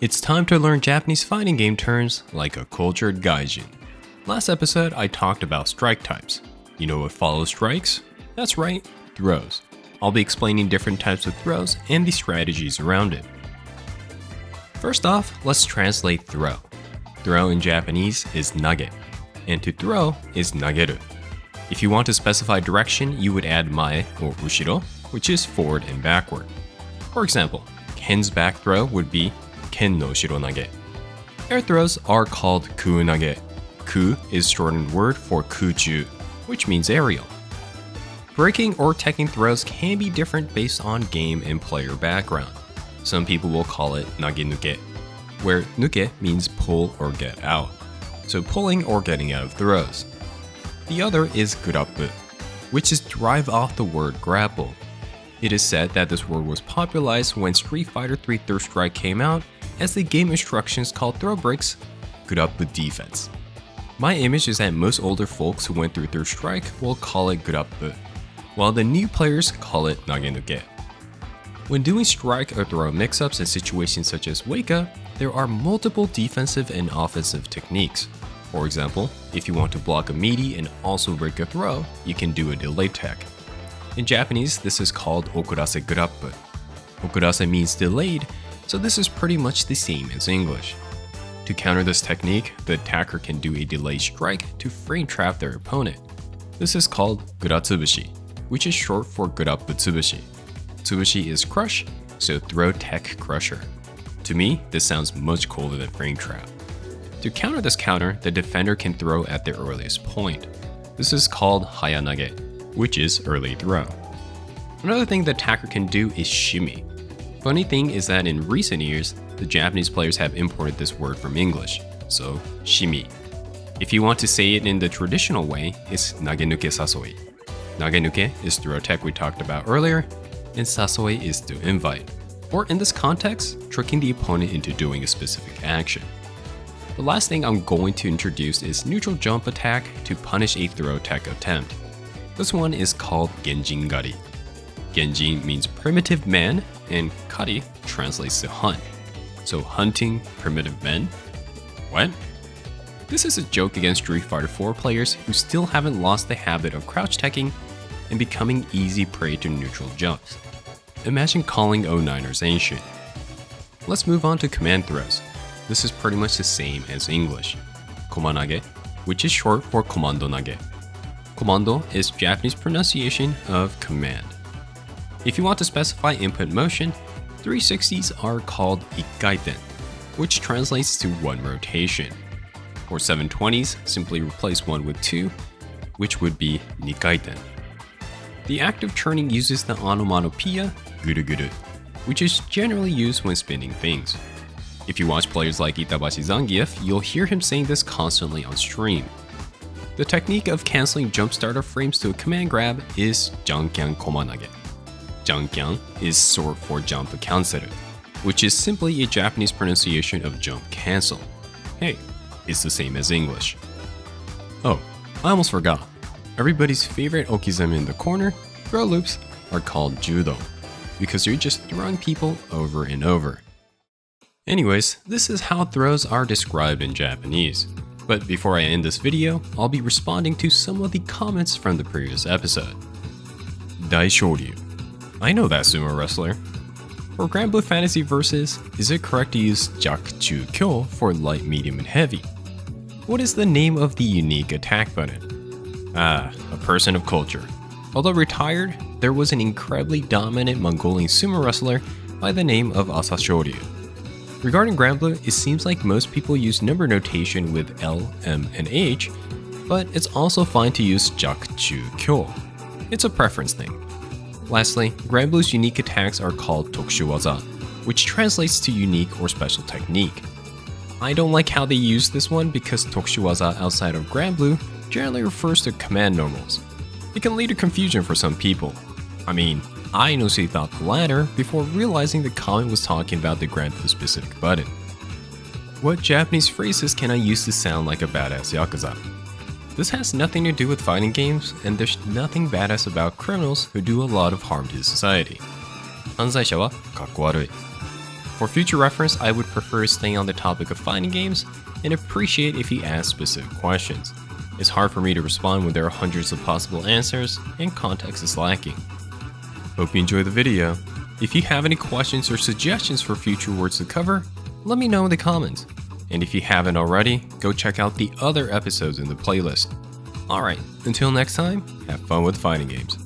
It's time to learn Japanese fighting game terms like a cultured Gaijin. Last episode, I talked about strike types. You know what follows strikes? That's right, throws. I'll be explaining different types of throws and the strategies around it. First off, let's translate throw. Throw in Japanese is nage, and to throw is nageru. If you want to specify direction, you would add mae or ushiro, which is forward and backward. For example, Ken's back throw would be Ken no ushiro nage. Air throws are called ku nage. Ku is shortened word for kuchu, which means aerial. Breaking or teching throws can be different based on game and player background. Some people will call it nage-nuke, where nuke means pull or get out, so pulling or getting out of throws. The other is gurapu, which is derived off the word grapple. It is said that this word was popularized when Street Fighter III Third Strike came out, as the game instructions called throw breaks gurapu defense. My image is that most older folks who went through Third Strike will call it gurapu, while the new players call it nage-nuke. When doing strike or throw mix-ups in situations such as wake up, there are multiple defensive and offensive techniques. For example, if you want to block a meaty and also break a throw, you can do a delay tech. In Japanese, this is called okurase gurapu. Okurase means delayed, so this is pretty much the same as English. To counter this technique, the attacker can do a delayed strike to frame trap their opponent. This is called guratsubushi, which is short for gurapu tsubushi. Tsubushi is crush, so throw tech crusher. To me, this sounds much cooler than frame trap. To counter this counter, the defender can throw at their earliest point. This is called hayanage, which is early throw. Another thing the attacker can do is shimmy. Funny thing is that in recent years, the Japanese players have imported this word from English, so shimmy. If you want to say it in the traditional way, it's nage-nuke sasoi. Nage-nuke is throw tech we talked about earlier, and sasoi is to invite, or in this context, tricking the opponent into doing a specific action. The last thing I'm going to introduce is neutral jump attack to punish a throw tech attempt. This one is called Gaijin gari. Gaijin means primitive man, and kari translates to hunt. So hunting primitive men? What? This is a joke against Street Fighter 4 players who still haven't lost the habit of crouch teching and becoming easy prey to neutral jumps. Imagine calling 09ers ancient. Let's move on to command throws. This is pretty much the same as English. Komanage, which is short for komando nage. Komando is Japanese pronunciation of command. If you want to specify input motion, 360s are called ikkaiten, which translates to one rotation. For 720s, simply replace one with two, which would be nikkaiten. The act of turning uses the onomatopoeia guru-guru, which is generally used when spinning things. If you watch players like Itabashi Zangief, you'll hear him saying this constantly on stream. The technique of canceling jump starter frames to a command grab is Jankyan Komanage. Jankyan is short for jump canceru, which is simply a Japanese pronunciation of jump cancel. Hey, it's the same as English. Oh, I almost forgot. Everybody's favorite okizeme in the corner, throw loops, are called judo, because you're just throwing people over and over. Anyways, this is how throws are described in Japanese. But before I end this video, I'll be responding to some of the comments from the previous episode. Daishoryu. I know that sumo wrestler. For Grand Blue Fantasy Versus, is it correct to use Jakuchu Kyo for light, medium, and heavy? What is the name of the unique attack button? Ah, a person of culture. Although retired, there was an incredibly dominant Mongolian sumo wrestler by the name of Asashoryu. Regarding Grand Blue, it seems like most people use number notation with L, M, and H, but it's also fine to use Jakuchu Kyo. It's a preference thing. Lastly, Grand Blue's unique attacks are called Tokushuwaza, which translates to unique or special technique. I don't like how they use this one because Tokushuwaza outside of Grand Blue generally refers to command normals. It can lead to confusion for some people. I mean, I initially thought the latter before realizing the comment was talking about the Grand Blue specific button. What Japanese phrases can I use to sound like a badass Yakuza? This has nothing to do with fighting games, and there's nothing badass about criminals who do a lot of harm to society. 犯罪者はかっこ悪い. For future reference, I would prefer staying on the topic of fighting games and appreciate if he asks specific questions. It's hard for me to respond when there are hundreds of possible answers and context is lacking. Hope you enjoyed the video. If you have any questions or suggestions for future words to cover, let me know in the comments. And if you haven't already, go check out the other episodes in the playlist. Alright, until next time, have fun with fighting games.